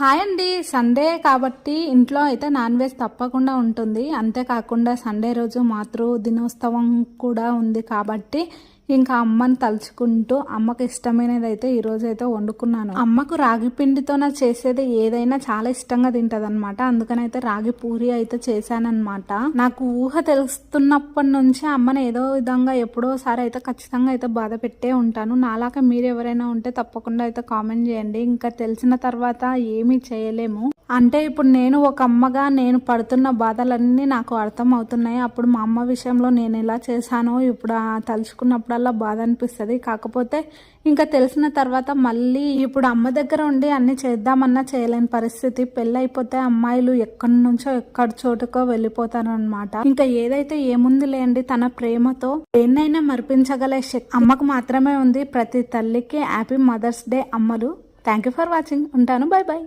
Hi అండి. Sunday కాబట్టి ఇంట్లో అయితే నాన్ వెజ్ తప్పకుండా ఉంటుంది. అంతేకాకుండా సండే రోజు మాతృ దినోత్సవం కూడా ఉంది కాబట్టి ఇంకా అమ్మని తలుచుకుంటూ అమ్మకు ఇష్టమైనది అయితే ఈ రోజు అయితే వండుకున్నాను. అమ్మకు రాగి పిండితో చేసేది ఏదైనా చాలా ఇష్టంగా తింటది అనమాట. అందుకనైతే రాగి పూరి అయితే చేశానమాట. నాకు ఊహ తెలుస్తున్నప్పటి నుంచి అమ్మని ఏదో విధంగా ఎప్పుడోసారి అయితే ఖచ్చితంగా అయితే బాధ పెట్టే ఉంటాను. నాలాగా మీరు ఎవరైనా ఉంటే తప్పకుండా అయితే కామెంట్ చేయండి. ఇంకా తెలిసిన తర్వాత ఏమీ చేయలేము. అంటే ఇప్పుడు నేను ఒక అమ్మగా నేను పడుతున్న బాధలన్నీ నాకు అర్థం అవుతున్నాయి. అప్పుడు మా అమ్మ విషయంలో నేను ఎలా చేశానో ఇప్పుడు తలుచుకున్నప్పుడల్లా బాధ అనిపిస్తుంది. కాకపోతే ఇంకా తెలిసిన తర్వాత మళ్ళీ ఇప్పుడు అమ్మ దగ్గర ఉండి అన్ని చేద్దామన్నా చేయలేని పరిస్థితి. పెళ్ళైపోతే అమ్మాయిలు ఎక్కడి నుంచో ఎక్కడి చోటుకో వెళ్ళిపోతారు అనమాట. ఇంకా ఏదైతే ఏముంది లేండి, తన ప్రేమతో దేన్నైనా మరిపించగల శక్తి అమ్మకు మాత్రమే ఉంది. ప్రతి తల్లికి హ్యాపీ మదర్స్ డే అమ్మలు. Thank you for watching. ఉంటాను. Bye by.